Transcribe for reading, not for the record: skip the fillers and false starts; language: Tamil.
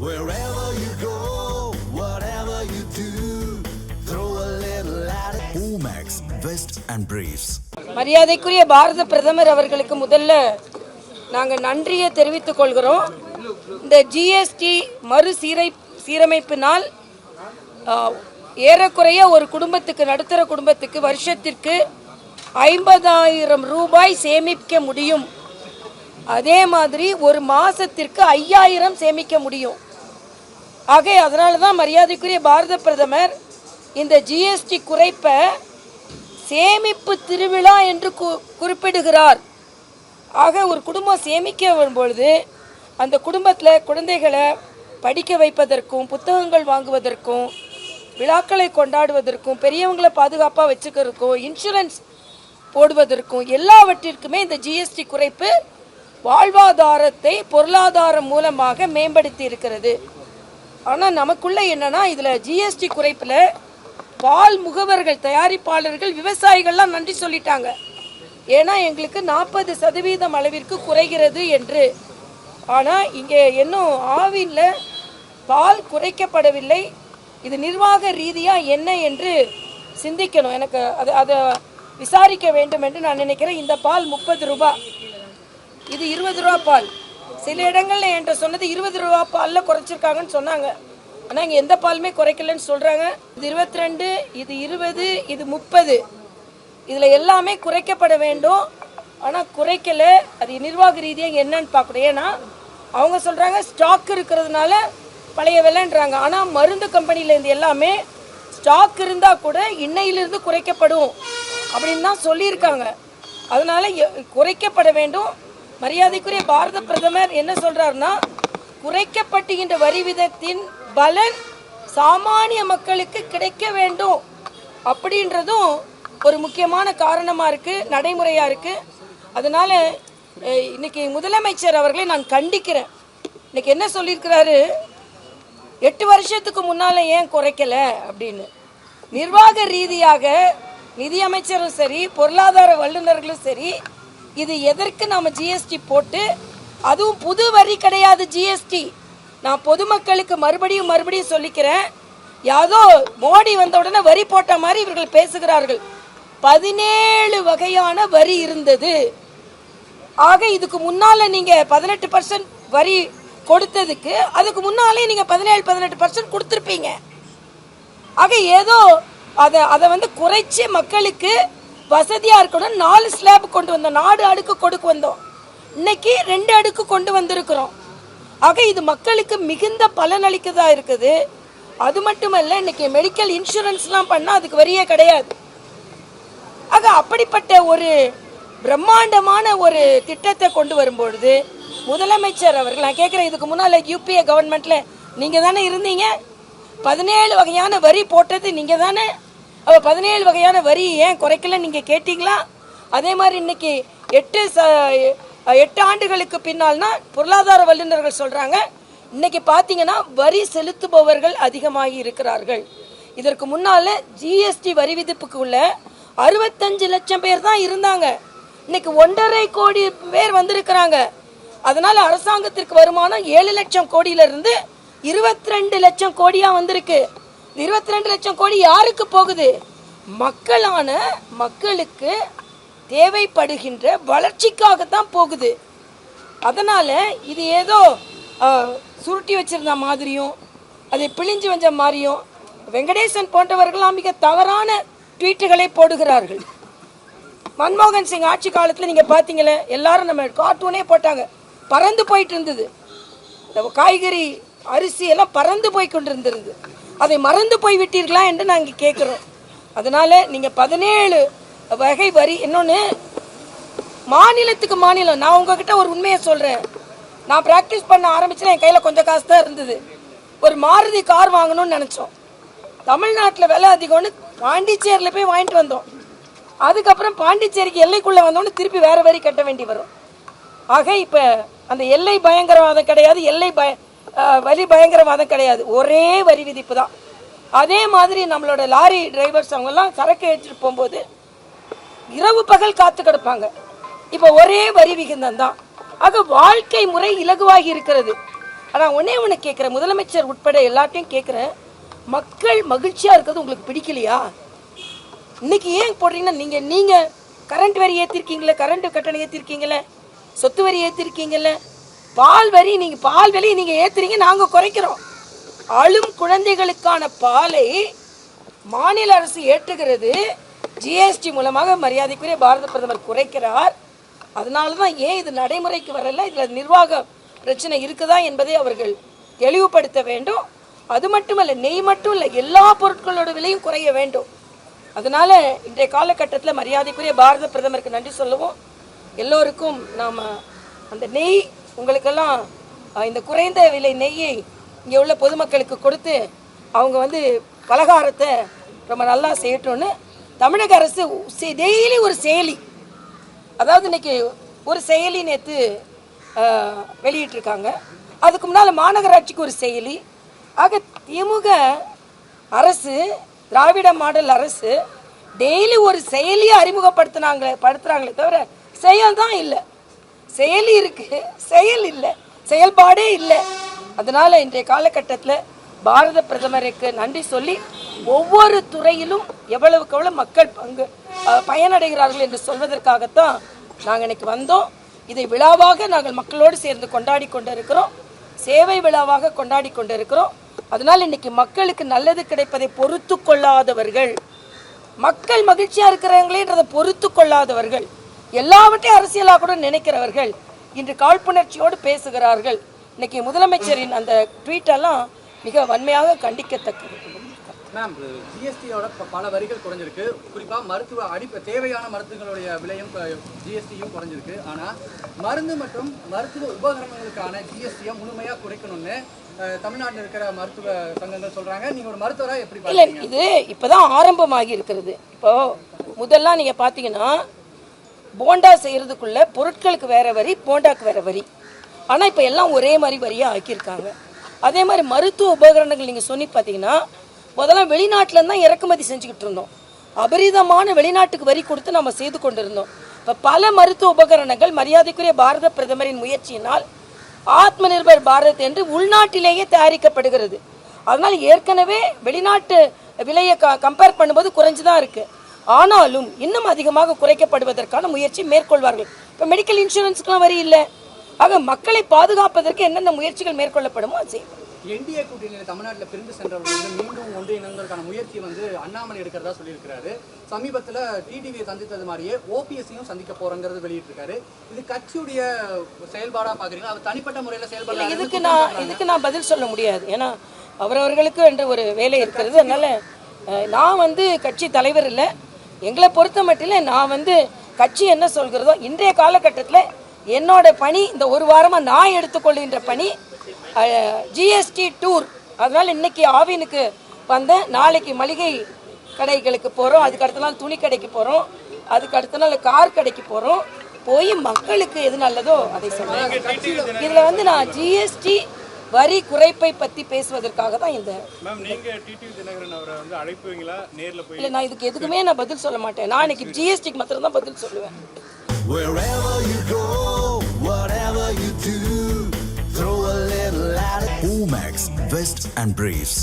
Wherever you go, whatever you do, throw a little at it. Omax, Vest and Briefs. மரியாதைக்குரிய பாரத பிரதமர் அவர்களுக்கு முதல்ல நாங்கள் நன்றியை தெரிவித்துக் கொள்கிறோம். இந்த ஜிஎஸ்டி சீரமைப்பினால் ஏறக்குறைய ஒரு குடும்பத்துக்கு, நடுத்தர குடும்பத்துக்கு வருஷத்திற்கு 50,000 ரூபாய் சேமிக்க முடியும். அதே மாதிரி ஒரு மாசத்திற்கு 5,000 சேமிக்க முடியும். ஆக அதனால தான் மரியாதைக்குரிய பாரத பிரதமர் இந்த ஜிஎஸ்டி குறைப்பை சேமிப்பு திருவிழா என்று குறிப்பிடுகிறார். ஆக ஒரு குடும்பம் சேமிக்க வரும்பொழுது அந்த குடும்பத்தில் குழந்தைகளை படிக்க வைப்பதற்கும், புத்தகங்கள் வாங்குவதற்கும், விழாக்களை கொண்டாடுவதற்கும், பெரியவங்களை பாதுகாப்பாக வச்சுக்கிறதுக்கும், இன்சூரன்ஸ் போடுவதற்கும் எல்லாவற்றிற்குமே இந்த ஜிஎஸ்டி குறைப்பு வாழ்வாதாரத்தை பொருளாதாரம் மூலமாக மேம்படுத்தி இருக்கிறது. ஆனால் நமக்குள்ள என்னன்னா, இதில் ஜிஎஸ்டி குறைப்பில் பால் முகவர்கள், தயாரிப்பாளர்கள், விவசாயிகள்லாம் நன்றி சொல்லிட்டாங்க. ஏன்னா எங்களுக்கு 40% அளவிற்கு குறைகிறது என்று. ஆனால் இங்கே இன்னும் ஆவினில் பால் குறைக்கப்படவில்லை. இது நிர்வாக ரீதியாக என்ன என்று சிந்திக்கணும். எனக்கு அதை விசாரிக்க வேண்டும் என்று நான் நினைக்கிறேன். இந்த பால் 30 ரூபாய், இது 20 ரூபா பால். சில இடங்களில் என்கிட்ட சொன்னது 20 ரூபா பாலில் குறைச்சிருக்காங்கன்னு சொன்னாங்க. ஆனால் இங்கே எந்த பாலுமே குறைக்கலன்னு சொல்கிறாங்க. இது 22, இது 20, இது 30. இதில் எல்லாமே குறைக்கப்பட வேண்டும். ஆனால் குறைக்கலை. அது நிர்வாக ரீதியாக என்னன்னு பார்க்கணும். ஏன்னா அவங்க சொல்கிறாங்க ஸ்டாக் இருக்கிறதுனால பழைய விலைன்றாங்க. ஆனால் மருந்து கம்பெனிலேருந்து எல்லாமே ஸ்டாக் இருந்தால் கூட இன்னையிலிருந்து குறைக்கப்படும் அப்படின்னு தான் சொல்லியிருக்காங்க. அதனால் குறைக்கப்பட வேண்டும். மரியாதைக்குரிய பாரத பிரதமர் என்ன சொல்கிறாருன்னா, குறைக்கப்பட்டுகின்ற வரி விதத்தின் பலன் சாமானிய மக்களுக்கு கிடைக்க வேண்டும் அப்படின்றதும் ஒரு முக்கியமான காரணமாக இருக்குது, நடைமுறையாக இருக்குது. அதனால் இன்னைக்கு முதலமைச்சர் அவர்களை நான் கண்டிக்கிறேன். இன்னைக்கு என்ன சொல்லியிருக்கிறாரு, 8 வருஷத்துக்கு முன்னால் ஏன் குறைக்கலை அப்படின்னு. நிர்வாக ரீதியாக நிதியமைச்சரும் சரி, பொருளாதார வல்லுநர்களும் சரி, இது எதற்கு நாம் ஜிஎஸ்டி போட்டு, அதுவும் புது வரி கிடையாது ஜிஎஸ்டி. நான் பொதுமக்களுக்கு மறுபடியும் சொல்லிக்கிறேன். யாதோ மோடி வந்த உடனே வரி போட்ட மாதிரி இவர்கள் பேசுகிறார்கள். 17 வகையான வரி இருந்தது. ஆக இதுக்கு முன்னால நீங்க 18% வரி கொடுத்ததுக்கு அதுக்கு முன்னாலே நீங்க 17-18% கொடுத்துருப்பீங்க. ஆக ஏதோ அதை வந்து குறைச்சி மக்களுக்கு வசதியா இருக்கணும் 4 ஸ்லாப் கொண்டு வந்தோம், 4 அடுக்கு கொடுக்க வந்தோம். இன்னைக்கு 2 அடுக்கு கொண்டு வந்திருக்கிறோம். ஆக இது மக்களுக்கு மிகுந்த பலனளிக்கதா இருக்குது. அது மட்டுமல்ல, இன்னைக்கு மெடிக்கல் இன்சூரன்ஸ்லாம் பண்ணால் அதுக்கு வரியே கிடையாது. ஆக அப்படிப்பட்ட ஒரு பிரம்மாண்டமான ஒரு திட்டத்தை கொண்டு வரும்பொழுது முதலமைச்சர் அவர்கள், நான் கேட்குறேன், இதுக்கு முன்னால் யூபிஏ கவர்மெண்ட்டில் நீங்கள் தானே இருந்தீங்க? 17 வகையான வரி போட்டது நீங்கள் தானே? அப்போ 17 வகையான வரி ஏன் குறைக்கல நீங்கள் கேட்டீங்களா? அதே மாதிரி இன்னைக்கு 8 ஆண்டுகளுக்கு பின்னால்னா பொருளாதார வல்லுநர்கள் சொல்கிறாங்க, இன்னைக்கு பார்த்தீங்கன்னா வரி செலுத்துபவர்கள் அதிகமாகி இருக்கிறார்கள். இதற்கு முன்னால் ஜிஎஸ்டி வரி விதிப்புக்கு உள்ள 65 லட்சம் பேர் தான் இருந்தாங்க. இன்னைக்கு 1.5 கோடி பேர் வந்திருக்கிறாங்க. அதனால அரசாங்கத்திற்கு வருமானம் 7 லட்சம் கோடியிலிருந்து 22 லட்சம் கோடியா வந்திருக்கு. 22 லட்சம் கோடி யாருக்கு போகுது? மக்களுக்கு தேவைப்படுகின்ற வளர்ச்சிக்காகத்தான் போகுது. அதனால இது ஏதோ சுருட்டி வச்சிருந்த மாதிரியும் அதை பிழிஞ்சு வச்ச மாதிரியும் வெங்கடேசன் போன்றவர்களாம் மிக தவறான ட்வீட்டுகளை போடுகிறார்கள். மன்மோகன் சிங் ஆட்சி காலத்தில் நீங்கள் பார்த்தீங்களே, எல்லாரும் நம்ம கார்ட்டூனே போட்டாங்க, பறந்து போயிட்டு இருந்தது. காய்கறி, அரிசி எல்லாம் பறந்து போய் கொண்டு இருந்திருந்தது. அதை மறந்து போய் விட்டீர்களா என்று நாங்கள் கேட்குறோம். அதனால நீங்கள் 17 வகை வரி. இன்னொன்று, மாநிலத்துக்கு மாநிலம், நான் உங்ககிட்ட ஒரு உண்மையை சொல்கிறேன். நான் ப்ராக்டிஸ் பண்ண ஆரம்பிச்சுன்னா என் கையில் கொஞ்சம் காசு தான் இருந்தது. ஒரு மாருதி கார் வாங்கணும்னு நினச்சோம். தமிழ்நாட்டில் விலை அதிகம்னு பாண்டிச்சேரியில் போய் வாங்கிட்டு வந்தோம். அதுக்கப்புறம் பாண்டிச்சேரிக்கு எல்லைக்குள்ளே வந்தோன்னு திருப்பி வேறு வரி கட்ட வேண்டி வரும். ஆக இப்போ அந்த எல்லை பயங்கரவாதம் கிடையாது, வரி பயங்கரவாதம் கிடையாது, ஒரே வரி விதிப்பு தான். அதே மாதிரி நம்மளோட லாரி டிரைவர்ஸ் அவங்கெல்லாம் சரக்கு எடுத்துகிட்டு போகும்போது இரவு பகல் காத்து கிடப்பாங்க. இப்போ ஒரே வரி விகிதம் தான். ஆக வாழ்க்கை முறை இலகுவாகி இருக்கிறது. ஆனால் ஒன்னே ஒன்று கேட்குறேன், முதலமைச்சர் உட்பட எல்லாத்தையும் கேட்குறேன், மக்கள் மகிழ்ச்சியாக இருக்கிறது உங்களுக்கு பிடிக்கலையா? இன்னைக்கு ஏன் போடுறீங்கன்னா, நீங்கள் கரண்ட் வரி ஏற்றிருக்கீங்களே, கரண்ட் கட்டணம் ஏற்றிருக்கீங்களே, சொத்து வரி ஏற்றிருக்கீங்கல்ல, பால் வரி பால் விலையை நீங்கள் ஏற்றுறீங்க, நாங்கள் குறைக்கிறோம். அழும் குழந்தைகளுக்கான பாலை மாநில அரசு ஏற்றுகிறது, ஜிஎஸ்டி மூலமாக மரியாதைக்குரிய பாரத பிரதமர் குறைக்கிறார். அதனால தான் ஏன் இது நடைமுறைக்கு வரல, இதில் நிர்வாக பிரச்சனை இருக்குதா என்பதை அவர்கள் தெளிவுபடுத்த வேண்டும். அது மட்டுமல்ல, நெய் மட்டும் இல்லை, எல்லா பொருட்களோட விலையும் குறைய வேண்டும். அதனால இன்றைய காலகட்டத்தில் மரியாதைக்குரிய பாரத பிரதமருக்கு நன்றி சொல்லுவோம். எல்லோருக்கும் நாம் அந்த நெய் உங்களுக்கெல்லாம் இந்த குறைந்த விலை நெய்யை இங்கே உள்ள பொதுமக்களுக்கு கொடுத்து அவங்க பலகாரத்தை ரொம்ப நல்லா செய்யட்டும்னு தமிழக அரசு டெய்லி ஒரு செயலி, அதாவது இன்னைக்கு ஒரு செயலி நேற்று வெளியிட்டிருக்காங்க. அதுக்கு முன்னால் மாநகராட்சிக்கு ஒரு செயலி. ஆக திமுக அரசு, திராவிட மாடல் அரசு டெய்லி ஒரு செயலியை படுத்துறாங்களே தவிர செயல் தான் இல்லை. செயலி இருக்கு, செயல் இல்லை, செயல்பாடே இல்லை. அதனால இன்றைய காலகட்டத்தில் பாரத பிரதமருக்கு நன்றி சொல்லி ஒவ்வொரு துறையிலும் எவ்வளவுக்கு எவ்வளவு மக்கள் பயனடைகிறார்கள் என்று சொல்வதற்காகத்தான் நாங்கள் இன்னைக்கு வந்தோம். இதை விழாவாக நாங்கள் மக்களோடு சேர்ந்து கொண்டாடி கொண்டிருக்கிறோம், சேவை விழாவாக கொண்டாடி கொண்டிருக்கிறோம். அதனால் இன்னைக்கு மக்களுக்கு நல்லது கிடைப்பதை பொறுத்து கொள்ளாதவர்கள், மக்கள் மகிழ்ச்சியா இருக்கிறவங்களேன்றதை பொறுத்து கொள்ளாதவர்கள், எல்லாவற்றையும் அரசியலாக கூட நினைக்கிறவர்கள் இன்று காழ்ப்புணர்ச்சியோடு பேசுகிறார்கள். இன்னைக்கு முதலமைச்சரின் அந்த ட்வீட்டெல்லாம் மிக வன்மையாக கண்டிக்கத்தக்கது. மேம், ஜிஎஸ்டியோட பல வரிகள் குறைஞ்சிருக்கு. குறிப்பாக மருத்துவ தேவையான மருந்துகளுடைய விலையும் ஜிஎஸ்டியும் குறைஞ்சிருக்கு. ஆனால் மருந்து மற்றும் மருத்துவ உபகரணங்களுக்கான ஜிஎஸ்டியை முழுமையாக குறைக்கணும்னு தமிழ்நாட்டில் இருக்கிற மருத்துவ சங்கங்கள் சொல்றாங்க. நீங்க ஒரு மருத்துவராக எப்படி இல்லை, இது இப்போதான் ஆரம்பமாகி இருக்கிறது. இப்போ முதல்லாம் நீங்க பார்த்தீங்கன்னா போண்டா செய்யறதுக்குள்ள பொருட்களுக்கு வேற வரி, போண்டாக்கு வேற வரி. ஆனால் இப்போ எல்லாம் ஒரே மாதிரி வரியாக ஆக்கியிருக்காங்க. அதே மாதிரி மருத்துவ உபகரணங்கள் நீங்கள் சொல்லி பார்த்தீங்கன்னா முதல்ல வெளிநாட்டிலேருந்து தான் இறக்குமதி செஞ்சுக்கிட்டு இருந்தோம். அபரிதமான வெளிநாட்டுக்கு வரி கொடுத்து நம்ம செய்து கொண்டிருந்தோம். இப்போ பல மருத்துவ உபகரணங்கள் மரியாதைக்குரிய பாரத பிரதமரின் முயற்சியினால் ஆத்ம நிர்பர் பாரத் என்று உள்நாட்டிலேயே தயாரிக்கப்படுகிறது. அதனால் ஏற்கனவே வெளிநாட்டு விலையை கம்பேர் பண்ணும்போது குறைஞ்சு தான் இருக்குது. ஆனாலும் இன்னும் அதிகமாக குறைக்கப்படுவதற்கான முயற்சி மேற்கொள்வார்கள். இப்போ மெடிக்கல் இன்சூரன்ஸுக்கெலாம் வரி இல்லை. ஆக மக்களை பாதுகாப்பதற்கு என்னென்ன முயற்சிகள் மேற்கொள்ளப்படுமோ அது செய்யும். என்டிஏ கூட்டணியில் தமிழ்நாட்டில் பிரிந்து சென்றவர்கள் மீண்டும் ஒன்றிணைந்ததற்கான முயற்சி அண்ணாமலை எடுக்கிறதா சொல்லியிருக்கிறாரு. சமீபத்தில் டிடிவியை சந்தித்தது மாதிரியே ஓபிஎஸ்ஸையும் சந்திக்க போறங்கிறது வெளியிட்டிருக்காரு. இது கட்சியுடைய செயல்பாடாக பார்க்குறீங்களா? அவர் தனிப்பட்ட முறையில் செயல்பாடு இதுக்கு நான் பதில் சொல்ல முடியாது. ஏன்னா அவரவர்களுக்கு என்ற ஒரு வேலை இருக்கிறது. அதனால நான் கட்சி தலைவர் இல்லை. எங்களை பொறுத்த மட்டும் நான் கட்சி என்ன சொல்கிறதோ இன்றைய காலகட்டத்தில் என்னோட பணி இந்த ஒரு வாரமாக நான் எடுத்துக்கொள்கின்ற பணி ஜிஎஸ்டி டூர். அதனால் இன்னைக்கு ஆவினுக்கு வந்தேன், நாளைக்கு மளிகை கடைகளுக்கு போகிறோம், அதுக்கு அடுத்த நாள் துணி கடைக்கு போகிறோம், அதுக்கு அடுத்த நாள் கார் கடைக்கு போகிறோம். போய் மக்களுக்கு எது நல்லதோ அதை சொல்லுவேன். இதில் நான் ஜிஎஸ்டி வரி குறைப்பை பற்றி பேசுவதற்காக தான் இந்த இல்லை, நான் இதுக்கு எதுக்குமே நான் பதில் சொல்ல மாட்டேன். நான் இன்னைக்கு ஜிஎஸ்டிக்கு மாத்திரம் தான் பதில் சொல்லுவேன். Wherever you go, whatever you do, throw a little at it. Omax, Vest and Briefs.